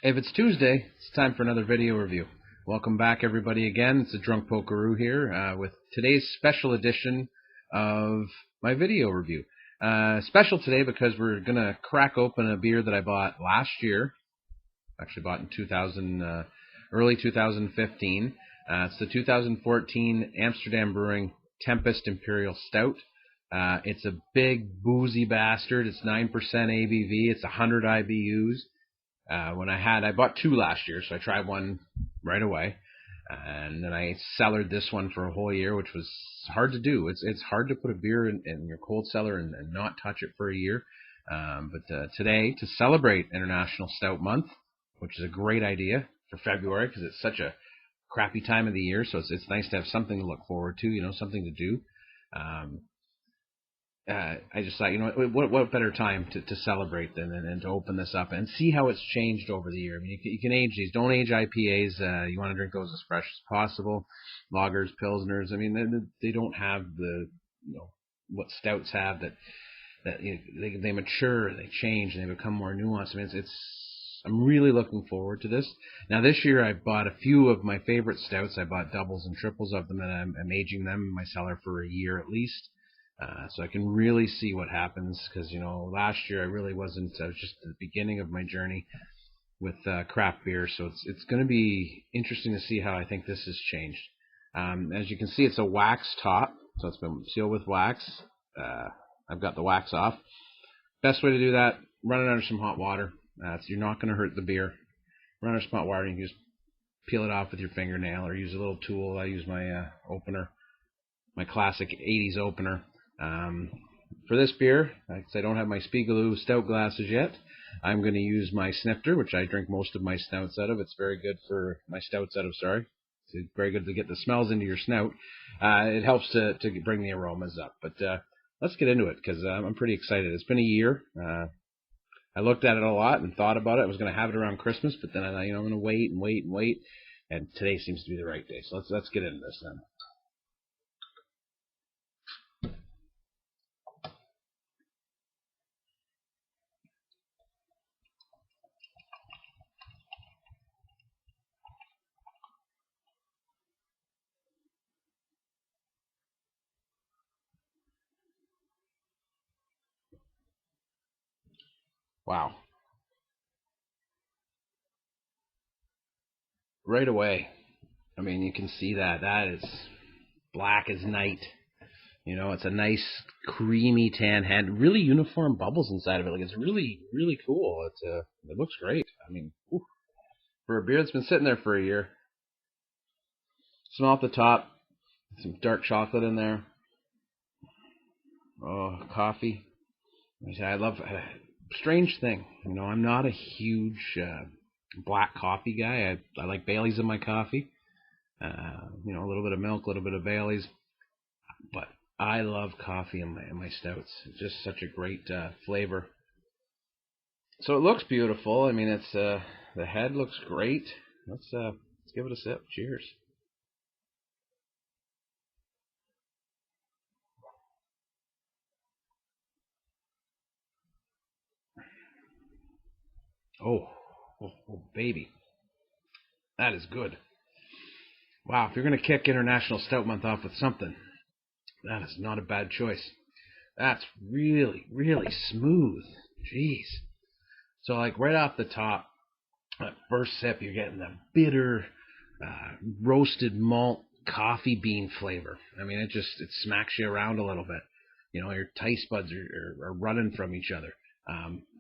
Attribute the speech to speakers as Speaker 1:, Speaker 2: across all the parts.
Speaker 1: If it's Tuesday, it's time for another video review. Welcome back, everybody, again. It's the drunkpolkaroo here with today's special edition of my video review. Special today because we're going to crack open a beer that I bought last year. Actually bought in early 2015. It's the 2014 Amsterdam Brewing Tempest Imperial Stout. It's a big, boozy bastard. It's 9% ABV. It's 100 IBUs. I bought two last year, so I tried one right away, and then I cellared this one for a whole year, which was hard to do. It's hard to put a beer in your cold cellar and not touch it for a year. But today, to celebrate International Stout Month, which is a great idea for February because it's such a crappy time of the year, so it's nice to have something to look forward to, something to do. I just thought, what better time to celebrate than to open this up and see how it's changed over the year. I mean, you can age these. Don't age IPAs. You want to drink those as fresh as possible. Lagers, Pilsners. I mean, they don't have the, what stouts have that they mature, they change, and they become more nuanced. I mean, I'm really looking forward to this. Now, this year I bought a few of my favorite stouts. I bought doubles and triples of them, and I'm aging them in my cellar for a year at least. So I can really see what happens because, last year I really wasn't, I was just at the beginning of my journey with craft beer. So it's going to be interesting to see how I think this has changed. As you can see, it's a wax top. So it's been sealed with wax. I've got the wax off. Best way to do that, run it under some hot water. So you're not going to hurt the beer. Run under some hot water and you can just peel it off with your fingernail or use a little tool. I use my opener, my classic 80s opener. For this beer, because I don't have my Spiegeloo stout glasses yet, I'm going to use my snifter, which I drink most of my stouts out of. It's very good for my stouts out of, It's very good to get the smells into your snout. It helps to bring the aromas up. But let's get into it because I'm pretty excited. It's been a year. I looked at it a lot and thought about it. I was going to have it around Christmas, but then I'm going to wait. And today seems to be the right day. So let's get into this then. Wow. Right away. I mean, you can see that. That is black as night. It's a nice, creamy tan head. Really uniform bubbles inside of it. Like, it's really, really cool. It looks great. I mean, for a beer that's been sitting there for a year. Smell off the top. Some dark chocolate in there. Oh, coffee. I love strange thing. I'm not a huge black coffee guy. I like Baileys in my coffee. A little bit of milk, a little bit of Baileys. But I love coffee in my stouts. It's just such a great flavor. So it looks beautiful. I mean, it's the head looks great. Let's give it a sip. Cheers. Oh, baby. That is good. Wow, if you're going to kick International Stout Month off with something, that is not a bad choice. That's really, really smooth. Jeez. So, like, right off the top, that first sip, you're getting that bitter, roasted malt coffee bean flavor. I mean, it smacks you around a little bit. Your taste buds are running from each other.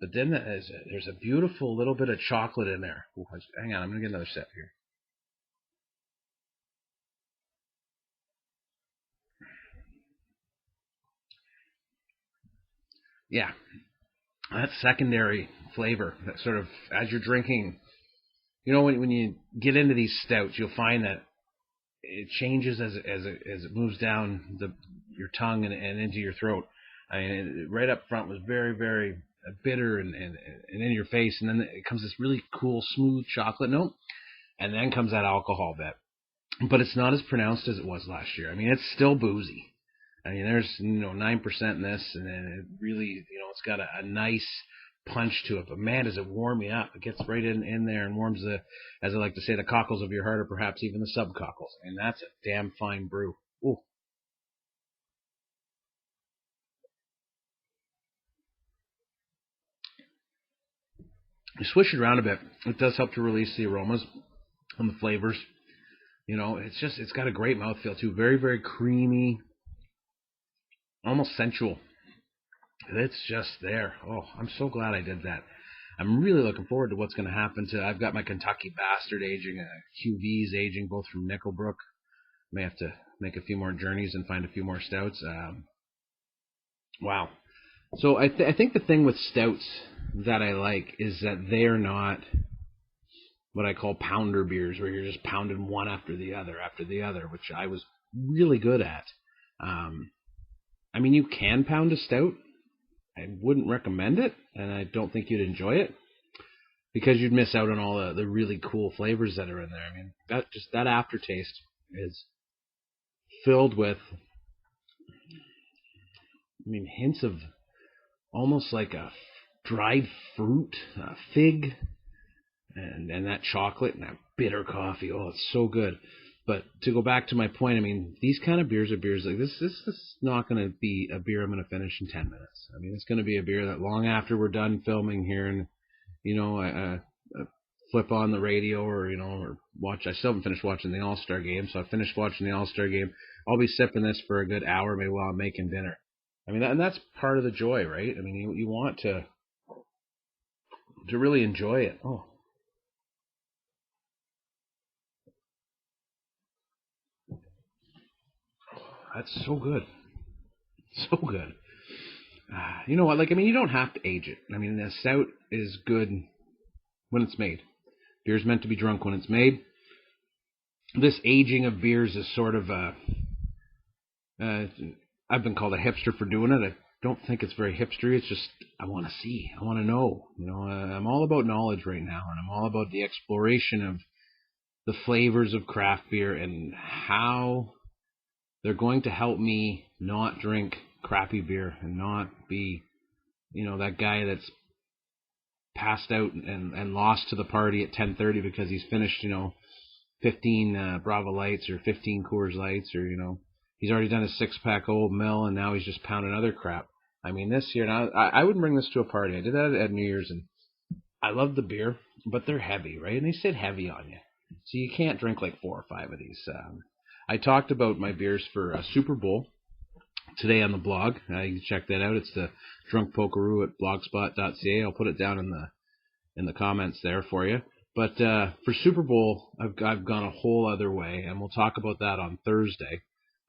Speaker 1: But then there's a beautiful little bit of chocolate in there. Ooh, hang on, I'm going to get another sip here. Yeah, that secondary flavor, that sort of, as you're drinking, when you get into these stouts, you'll find that it changes as it moves down your tongue and into your throat. I mean, right up front was very, very bitter and in your face, and then it comes this really cool, smooth chocolate note, and then comes that alcohol bit. But it's not as pronounced as it was last year. I mean, it's still boozy. I mean, there's 9% in this, and then it really, it's got a nice punch to it. But man, does it warm you up. It gets right in there and warms the, as I like to say, the cockles of your heart, or perhaps even the subcockles. And that's a damn fine brew. Ooh. You swish it around a bit. It does help to release the aromas and the flavors. You know, it's got a great mouthfeel too. Very, very creamy, almost sensual. It's just there. Oh, I'm so glad I did that. I'm really looking forward to what's going to happen to. I've got my Kentucky Bastard aging, QVs aging, both from Nickelbrook. May have to make a few more journeys and find a few more stouts. Wow. So I think the thing with stouts that I like is that they're not what I call pounder beers, where you're just pounding one after the other, which I was really good at. I mean, you can pound a stout. I wouldn't recommend it, and I don't think you'd enjoy it, because you'd miss out on all the really cool flavors that are in there. I mean, that aftertaste is filled with, hints of almost like a dried fruit, a fig, and that chocolate and that bitter coffee. Oh, it's so good. But to go back to my point, I mean, these kind of beers are beers like this. This is not going to be a beer I'm going to finish in 10 minutes. I mean, it's going to be a beer that long after we're done filming here, and I flip on the radio, or watch. I still haven't finished watching the All-Star game, so I finished watching the All-Star game. I'll be sipping this for a good hour, maybe while I'm making dinner. I mean, and that's part of the joy, right? I mean, you want to really enjoy it. Oh. That's so good. So good. You know what? You don't have to age it. I mean, the stout is good when it's made. Beer's meant to be drunk when it's made. This aging of beers is sort of I've been called a hipster for doing it. I don't think it's very hipstery. It's just, I want to see. I want to know. I'm all about knowledge right now, and I'm all about the exploration of the flavors of craft beer and how they're going to help me not drink crappy beer and not be, that guy that's passed out and lost to the party at 10:30 because he's finished, 15 Brava Lights or 15 Coors Lights, or, he's already done a 6-pack Old Mill and now he's just pounding other crap. I mean, this year, now I wouldn't bring this to a party. I did that at New Year's, and I love the beer, but they're heavy, right? And they sit heavy on you. So you can't drink like 4 or 5 of these. I talked about my beers for Super Bowl today on the blog. You can check that out. It's the drunkpolkaroo.blogspot.ca. I'll put it down in the comments there for you. But for Super Bowl, I've gone a whole other way, and we'll talk about that on Thursday.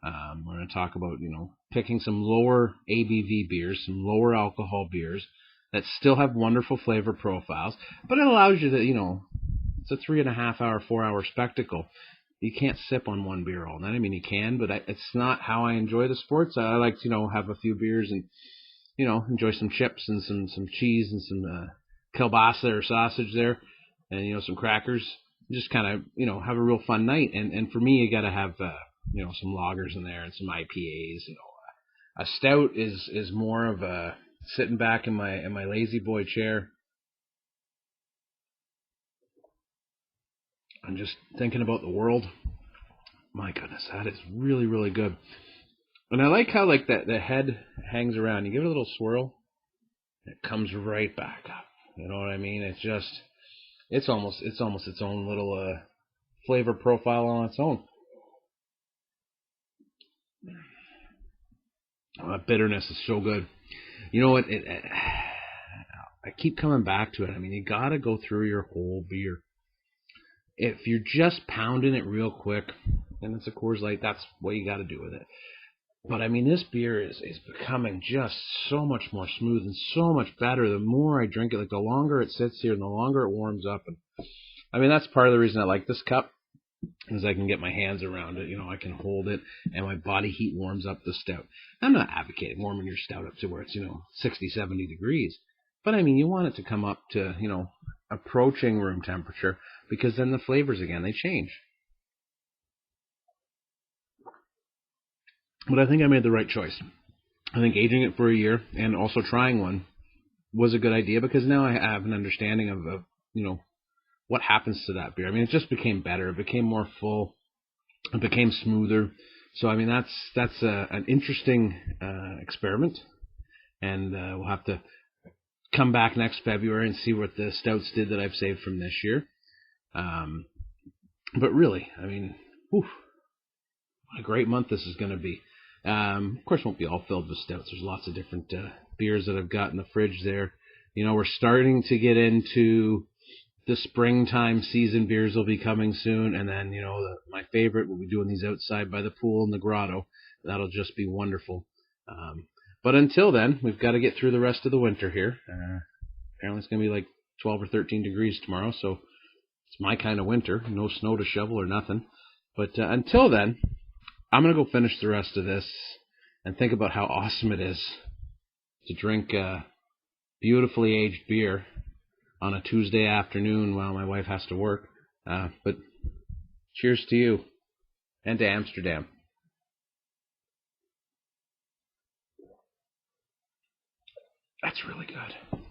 Speaker 1: We're going to talk about, picking some lower ABV beers, some lower alcohol beers that still have wonderful flavor profiles, but it allows you to, it's a 3.5 hour, 4 hour spectacle. You can't sip on one beer all night. I mean, you can, but it's not how I enjoy the sports. I like to, have a few beers and, enjoy some chips and some cheese and some kielbasa or sausage there, and, some crackers. Just kind of, have a real fun night. And for me, you got to have, some lagers in there and some IPAs. A stout is more of a sitting back in my lazy boy chair and just thinking about the world. My goodness, that is really, really good. And I like how that the head hangs around. You give it a little swirl, it comes right back up. You know what I mean? It's almost its own little flavor profile on its own. Bitterness is so good. You know what? I keep coming back to it. I mean, you got to go through your whole beer. If you're just pounding it real quick, and it's a Coors Light, that's what you got to do with it. But I mean, this beer is becoming just so much more smooth and so much better. The more I drink it, the longer it sits here and the longer it warms up. And I mean, that's part of the reason I like this cup, is I can get my hands around it. I can hold it, and my body heat warms up the stout. I'm not advocating warming your stout up to where it's 60, 70 degrees. But I mean, you want it to come up to approaching room temperature, because then the flavors again, they change. But I think I made the right choice. I think aging it for a year and also trying one was a good idea, because now I have an understanding of what happens to that beer. I mean, it just became better. It became more full. It became smoother. So I mean, that's an interesting experiment, and we'll have to come back next February and see what the stouts did that I've saved from this year. But really, I mean, what a great month this is going to be. Of course, it won't be all filled with stouts. There's lots of different beers that I've got in the fridge there. We're starting to get into the springtime season. Beers will be coming soon, and then my favorite, we'll be doing these outside by the pool in the grotto. That'll just be wonderful. But until then, we've got to get through the rest of the winter here. Apparently it's going to be like 12 or 13 degrees tomorrow, so it's my kind of winter. No snow to shovel or nothing. But until then, I'm going to go finish the rest of this and think about how awesome it is to drink beautifully aged beer on a Tuesday afternoon while my wife has to work. But cheers to you and to Amsterdam. That's really good.